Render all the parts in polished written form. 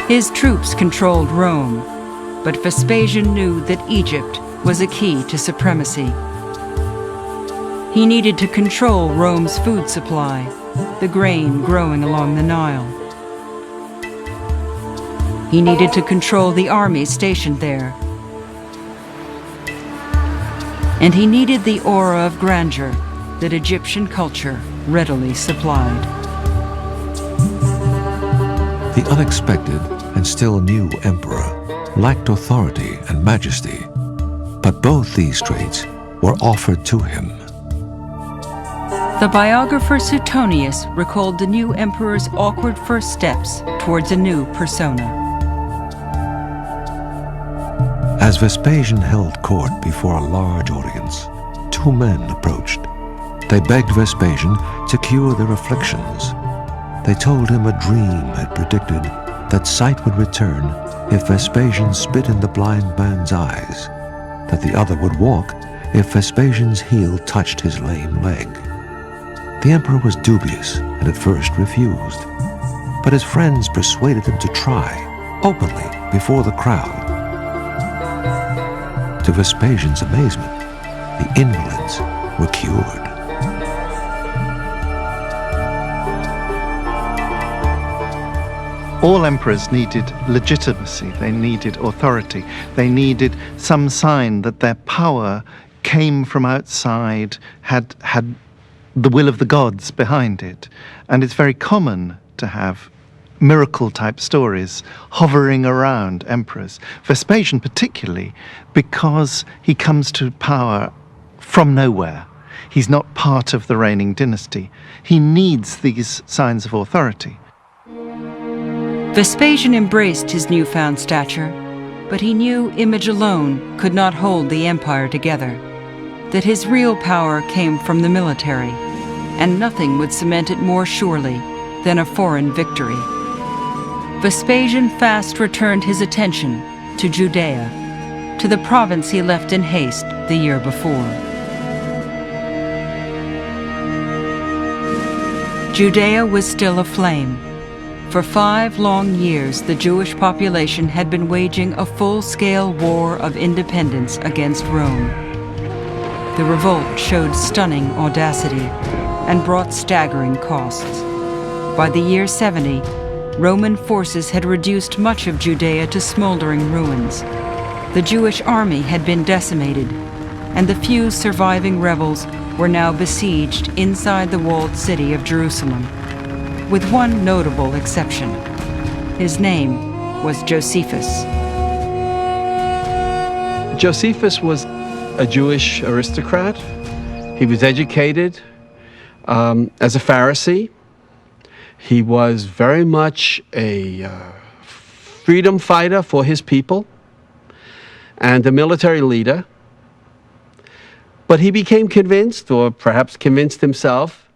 His troops controlled Rome, but Vespasian knew that Egypt was a key to supremacy. He needed to control Rome's food supply, the grain growing along the Nile. He needed to control the army stationed there. And he needed the aura of grandeur that Egyptian culture readily supplied. The unexpected and still new emperor lacked authority and majesty, but both these traits were offered to him. The biographer Suetonius recalled the new emperor's awkward first steps towards a new persona. As Vespasian held court before a large audience, two men approached. They begged Vespasian to cure their afflictions. They told him a dream had predicted that sight would return if Vespasian spit in the blind man's eyes, that the other would walk if Vespasian's heel touched his lame leg. The emperor was dubious and at first refused, but his friends persuaded him to try, openly, before the crowd. To Vespasian's amazement, the invalids were cured. All emperors needed legitimacy, they needed authority, they needed some sign that their power came from outside, had the will of the gods behind it. And it's very common to have miracle-type stories hovering around emperors. Vespasian particularly, because he comes to power from nowhere. He's not part of the reigning dynasty. He needs these signs of authority. Vespasian embraced his newfound stature, but he knew image alone could not hold the empire together, that his real power came from the military, and nothing would cement it more surely than a foreign victory. Vespasian fast returned his attention to Judea, to the province he left in haste the year before. Judea was still aflame. For 5 long years, the Jewish population had been waging a full-scale war of independence against Rome. The revolt showed stunning audacity and brought staggering costs. By the year 70, Roman forces had reduced much of Judea to smoldering ruins. The Jewish army had been decimated, and the few surviving rebels were now besieged inside the walled city of Jerusalem, with one notable exception. His name was Josephus. Josephus was a Jewish aristocrat. He was educated as a Pharisee. He was very much a freedom fighter for his people and a military leader. But he became convinced, or perhaps convinced himself,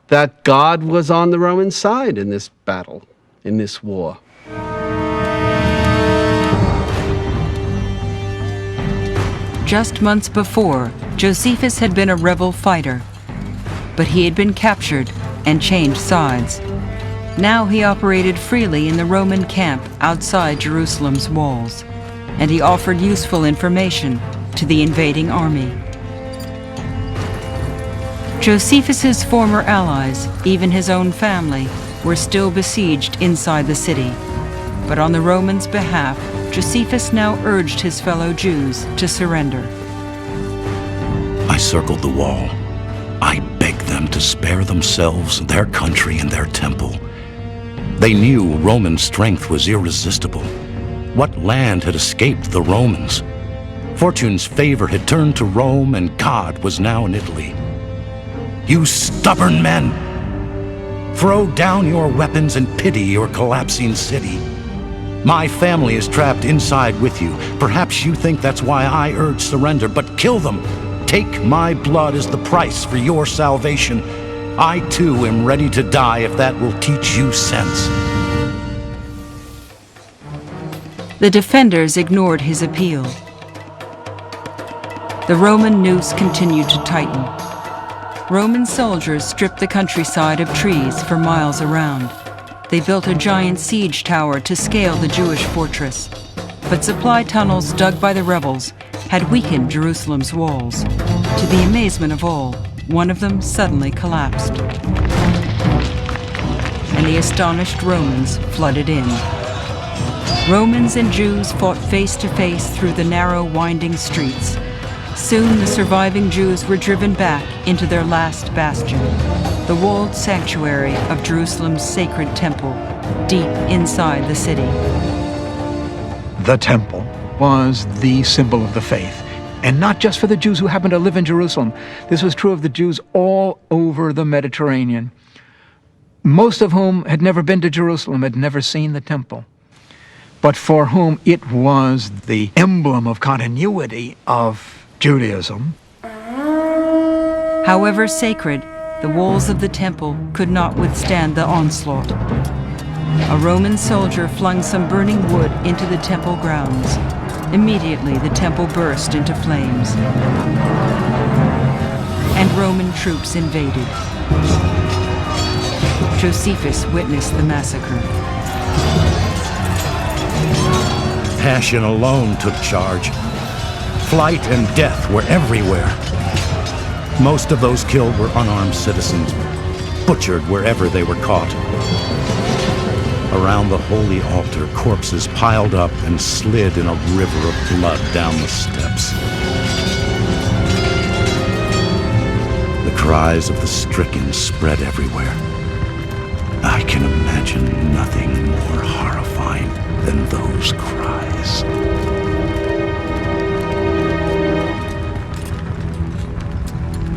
that God was on the Roman side in this battle, in this war. Just months before, Josephus had been a rebel fighter, but he had been captured and changed sides. Now he operated freely in the Roman camp outside Jerusalem's walls, and he offered useful information to the invading army. Josephus's former allies, even his own family, were still besieged inside the city. But on the Romans' behalf, Josephus now urged his fellow Jews to surrender. I circled the wall. I begged them to spare themselves, their country, and their temple. They knew Roman strength was irresistible. What land had escaped the Romans? Fortune's favor had turned to Rome, and God was now in Italy. You stubborn men! Throw down your weapons and pity your collapsing city. My family is trapped inside with you. Perhaps you think that's why I urge surrender, but kill them. Take my blood as the price for your salvation. I too am ready to die if that will teach you sense. The defenders ignored his appeal. The Roman noose continued to tighten. Roman soldiers stripped the countryside of trees for miles around. They built a giant siege tower to scale the Jewish fortress. But supply tunnels dug by the rebels had weakened Jerusalem's walls. To the amazement of all, one of them suddenly collapsed. And the astonished Romans flooded in. Romans and Jews fought face to face through the narrow, winding streets. Soon the surviving Jews were driven back into their last bastion, the walled sanctuary of Jerusalem's sacred temple, deep inside the city. The temple was the symbol of the faith, and not just for the Jews who happened to live in Jerusalem. This was true of the Jews all over the Mediterranean, most of whom had never been to Jerusalem, had never seen the temple, but for whom it was the emblem of continuity of Judaism. However sacred, the walls of the temple could not withstand the onslaught. A Roman soldier flung some burning wood into the temple grounds. Immediately, the temple burst into flames, and Roman troops invaded. Josephus witnessed the massacre. Passion alone took charge. Flight and death were everywhere. Most of those killed were unarmed citizens, butchered wherever they were caught. Around the holy altar, corpses piled up and slid in a river of blood down the steps. The cries of the stricken spread everywhere. I can imagine nothing more horrifying than those cries.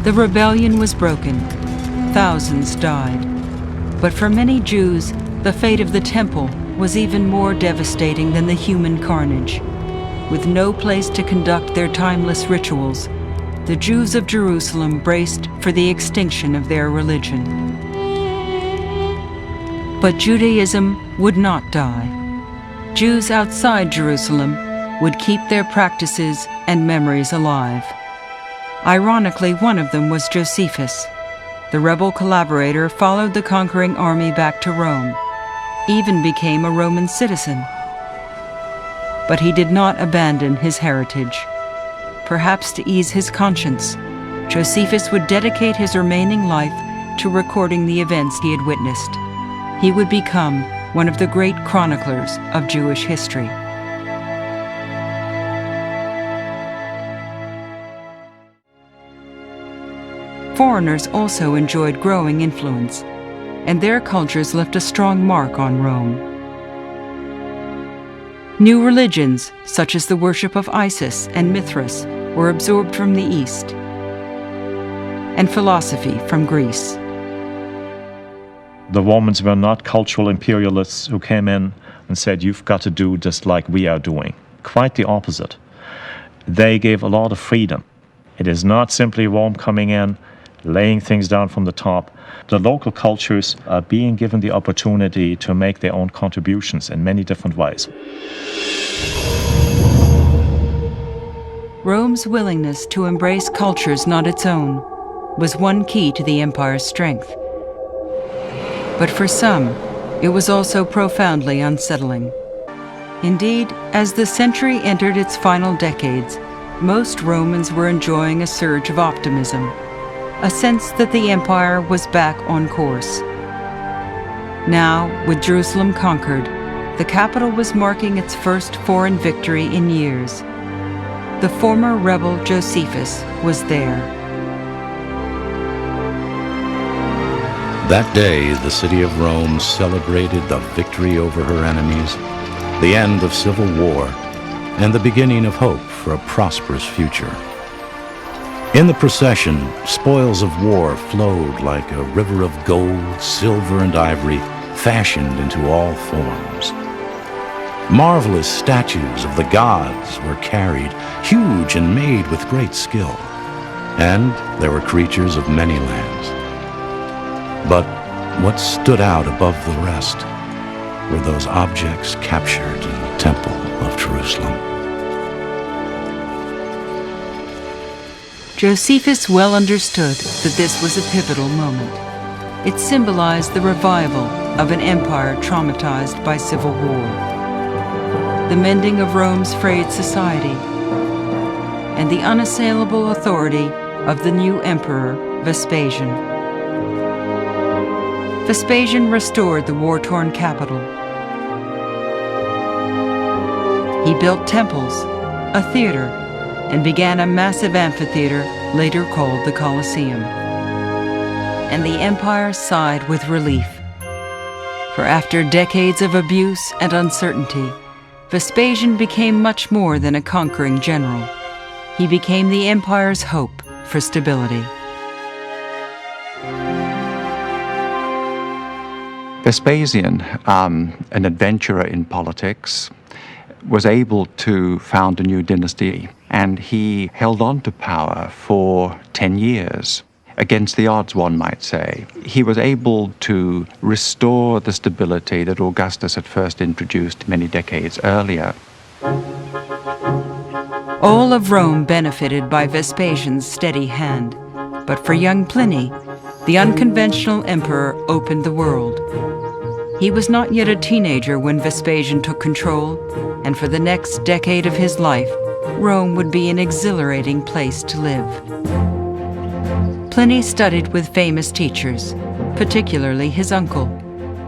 The rebellion was broken. Thousands died. But for many Jews, the fate of the temple was even more devastating than the human carnage. With no place to conduct their timeless rituals, the Jews of Jerusalem braced for the extinction of their religion. But Judaism would not die. Jews outside Jerusalem would keep their practices and memories alive. Ironically, one of them was Josephus. The rebel collaborator followed the conquering army back to Rome, even became a Roman citizen. But he did not abandon his heritage. Perhaps to ease his conscience, Josephus would dedicate his remaining life to recording the events he had witnessed. He would become one of the great chroniclers of Jewish history. Foreigners also enjoyed growing influence, and their cultures left a strong mark on Rome. New religions, such as the worship of Isis and Mithras, were absorbed from the East, and philosophy from Greece. The Romans were not cultural imperialists who came in and said, you've got to do just like we are doing. Quite the opposite. They gave a lot of freedom. It is not simply Rome coming in, laying things down from the top. The local cultures are being given the opportunity to make their own contributions in many different ways. Rome's willingness to embrace cultures not its own was one key to the empire's strength. But for some, it was also profoundly unsettling. Indeed, as the century entered its final decades, most Romans were enjoying a surge of optimism, a sense that the empire was back on course. Now, with Jerusalem conquered, the capital was marking its first foreign victory in years. The former rebel Josephus was there. That day, the city of Rome celebrated the victory over her enemies, the end of civil war, and the beginning of hope for a prosperous future. In the procession, spoils of war flowed like a river of gold, silver, and ivory, fashioned into all forms. Marvelous statues of the gods were carried, huge and made with great skill. And there were creatures of many lands. But what stood out above the rest were those objects captured in the Temple of Jerusalem. Josephus well understood that this was a pivotal moment. It symbolized the revival of an empire traumatized by civil war, the mending of Rome's frayed society, and the unassailable authority of the new emperor, Vespasian. Vespasian restored the war-torn capital. He built temples, a theater, and began a massive amphitheater later called the Colosseum. And the empire sighed with relief. For after decades of abuse and uncertainty, Vespasian became much more than a conquering general. He became the empire's hope for stability. Vespasian, an adventurer in politics, was able to found a new dynasty, and he held on to power for 10 years. Against the odds, one might say. He was able to restore the stability that Augustus had first introduced many decades earlier. All of Rome benefited by Vespasian's steady hand, but for young Pliny, the unconventional emperor opened the world. He was not yet a teenager when Vespasian took control, and for the next decade of his life, Rome would be an exhilarating place to live. Pliny studied with famous teachers, particularly his uncle,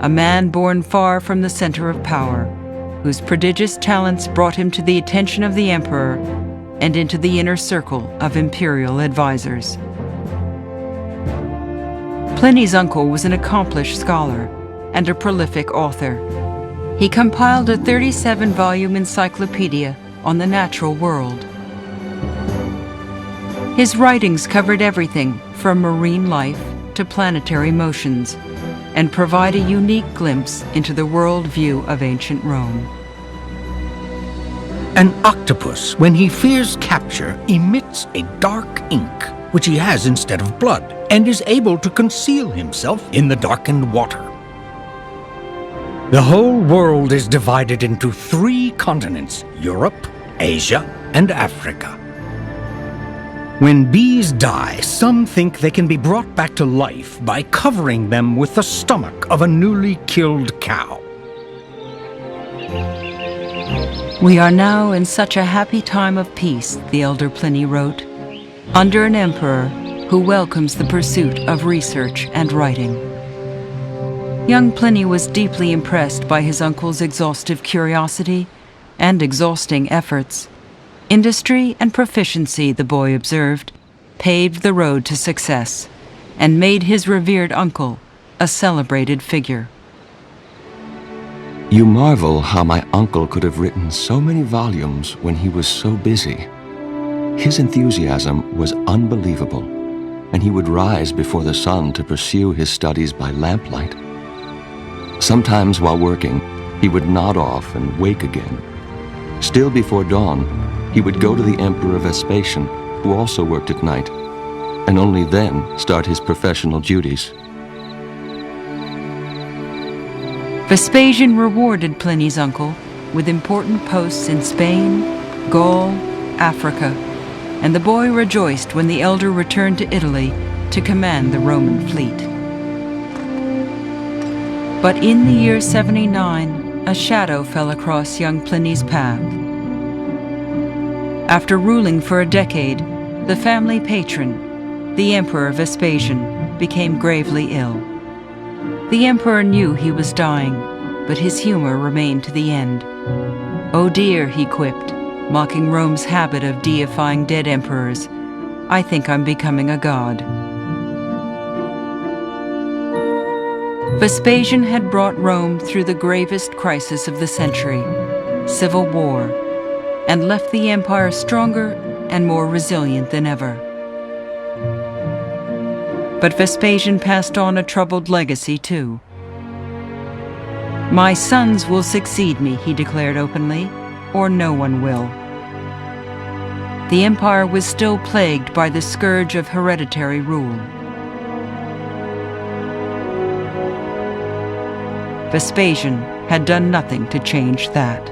a man born far from the center of power, whose prodigious talents brought him to the attention of the emperor and into the inner circle of imperial advisors. Pliny's uncle was an accomplished scholar and a prolific author. He compiled a 37-volume encyclopedia on the natural world. His writings covered everything from marine life to planetary motions, and provide a unique glimpse into the world view of ancient Rome. An octopus, when he fears capture, emits a dark ink, which he has instead of blood, and is able to conceal himself in the darkened water. The whole world is divided into 3 continents: Europe, Asia, and Africa. When bees die, some think they can be brought back to life by covering them with the stomach of a newly killed cow. We are now in such a happy time of peace, the elder Pliny wrote, under an emperor who welcomes the pursuit of research and writing. Young Pliny was deeply impressed by his uncle's exhaustive curiosity and exhausting efforts. Industry and proficiency, the boy observed, paved the road to success and made his revered uncle a celebrated figure. You marvel how my uncle could have written so many volumes when he was so busy. His enthusiasm was unbelievable, and he would rise before the sun to pursue his studies by lamplight. Sometimes while working, he would nod off and wake again. Still before dawn, he would go to the Emperor Vespasian, who also worked at night, and only then start his professional duties. Vespasian rewarded Pliny's uncle with important posts in Spain, Gaul, Africa, and the boy rejoiced when the elder returned to Italy to command the Roman fleet. But in the year 79, a shadow fell across young Pliny's path. After ruling for a decade, the family patron, the Emperor Vespasian, became gravely ill. The emperor knew he was dying, but his humor remained to the end. "Oh dear," he quipped, mocking Rome's habit of deifying dead emperors, "I think I'm becoming a god." Vespasian had brought Rome through the gravest crisis of the century, civil war, and left the empire stronger and more resilient than ever. But Vespasian passed on a troubled legacy too. "My sons will succeed me," he declared openly, "or no one will." The empire was still plagued by the scourge of hereditary rule. Vespasian had done nothing to change that.